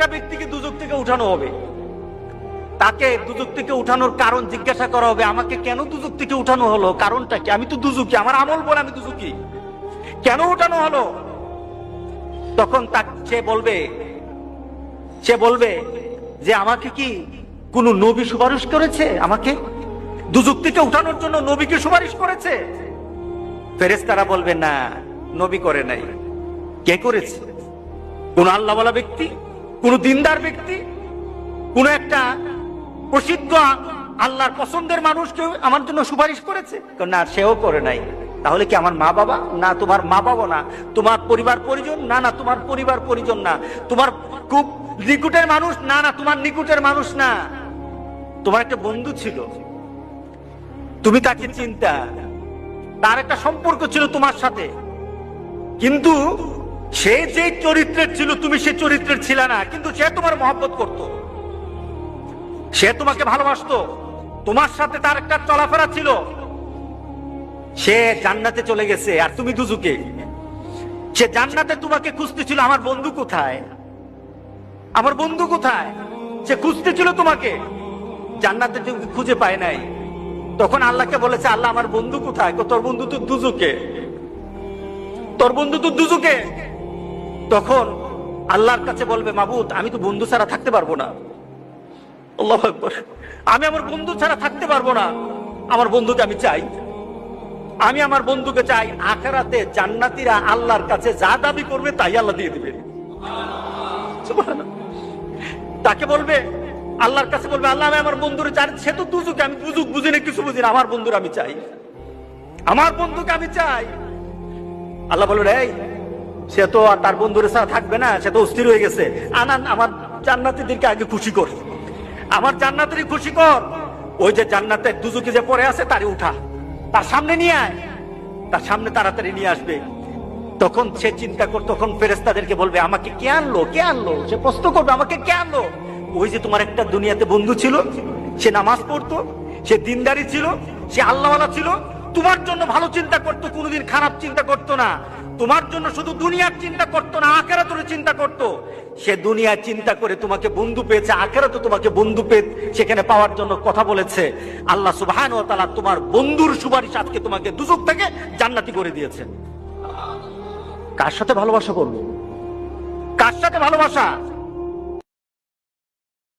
একটা ব্যক্তিকে দুজক থেকে উঠানো হবে, তাকে দুজক থেকে উঠানোর কারণ জিজ্ঞাসা করা হবে, আমাকে কেন দুজক থেকে উঠানো হলো, কারণটা কি? আমি তো দুজকি, আমার আমল বলে আমি দুজকি, কেন উঠানো হলো? তখন সে বলবে যে আমাকে কি কোন নবী সুপারিশ করেছে? আমাকে দুজক থেকে উঠানোর জন্য নবীকে সুপারিশ করেছে? ফেরেশতারা বলবে না, নবী করে নাই। কে করেছে? কোন আল্লাহওয়ালা ব্যক্তি, কোন দিনদার ব্যক্তি, কোন একটা প্রসিদ্ধ আল্লাহর পছন্দের মানুষ কেউ আমার জন্য সুপারিশ করেছে? না, সেও করে নাই। তাহলে কি আমার মা বাবা? না, তোমার মা বাবা না। তোমার পরিবার পরিজন? না, না, তোমার পরিবার পরিজন না। তোমার খুব নিকটের মানুষ? না, না, তোমার নিকটের মানুষ না। তোমার একটা বন্ধু ছিল, তুমি তাকে চিন্তা, তার একটা সম্পর্ক ছিল তোমার সাথে, কিন্তু সে যে চরিত্রের ছিল তুমি সে চরিত্রের ছিল না, কিন্তু সে তোমার মহব্বত করত, সে তোমাকে ভালোবাসতো, তোমার সাথে তার একটা চলাফেরা ছিল। সে জান্নাতে চলে গেছে আর তুমি দুজকে। সে জান্নাতে তোমাকে খুঁজতেছিল, আমার বন্ধু কোথায়, আমার বন্ধু কোথায়? সে খুঁজতেছিল তোমাকে, জান্নাতে তুমি খুঁজে পায় নাই। তখন আল্লাহকে বলেছে, আল্লাহ আমার বন্ধু কোথায়? তোর বন্ধু তো দুজকে, তোর বন্ধু তো দুজকে। তখন আল্লাহর কাছে বলবে, মাবুদ আমি তো বন্ধু ছাড়া থাকতে পারবো না। আল্লাহু আকবার, আমি আমার বন্ধু ছাড়া থাকতে পারবো না, আমার বন্ধুকে আমি চাই, আমি আমার বন্ধুকে চাই। আখিরাতে জান্নাতীরা আল্লাহর কাছে যা দাবি করবে তাই আল্লাহ দিয়ে দিবেন। সুবহানাল্লাহ। তাকে বলবে, আল্লাহর কাছে বলবে, আল্লাহ আমি আমার বন্ধুরে চাই, সে তো দুজকে, আমি দুজক বুঝি না, কিছু বুঝি না, আমার বন্ধুর আমি চাই, আমার বন্ধুকে আমি চাই। আল্লাহ বলবে, এই সে তো আর তার বন্ধুরে ছাড়া থাকবে না, সে তো অস্থির হয়ে গেছে, আনান আমার জান্নাতীদেরকে আগে খুশি কর, আমার জান্নাতেরই খুশি কর। ওই যে জান্নাতের দুজকে যে পড়ে আছে তারে উঠা, তার সামনে নিয়ে আয়, তার সামনে তাড়াতাড়ি নিয়ে আসবে। তখন সে চিন্তা কর, তখন ফেরেশতাদেরকে বলবে, আমাকে কে আনলো, কে আনলো? সে প্রশ্ন করবে, আমাকে কে আনলো? ওই যে তোমার একটা দুনিয়াতে বন্ধু ছিল, সে নামাজ পড়তো, সে দিনদারি ছিল, সে আল্লাহওয়ালা ছিল, তোমার জন্য ভালো চিন্তা করতো, কোনোদিন খারাপ চিন্তা করতো না, তোমার জন্য শুধু দুনিয়ার চিন্তা করতো না, আখিরাতের চিন্তা করতো। সে দুনিয়ার চিন্তা করে তোমাকে বন্ধু পেয়েছে, আখিরাতে তোমাকে বন্ধু পেয়ে সেখানে পাওয়ার জন্য কথা বলেছে। আল্লাহ সুবহানাহু ওয়া তাআলা তোমার বন্ধুর সুপারিশ আজকে তোমাকে দুজক থেকে জান্নাতি করে দিয়েছে। কার সাথে ভালোবাসা করবো? কার সাথে ভালোবাসা?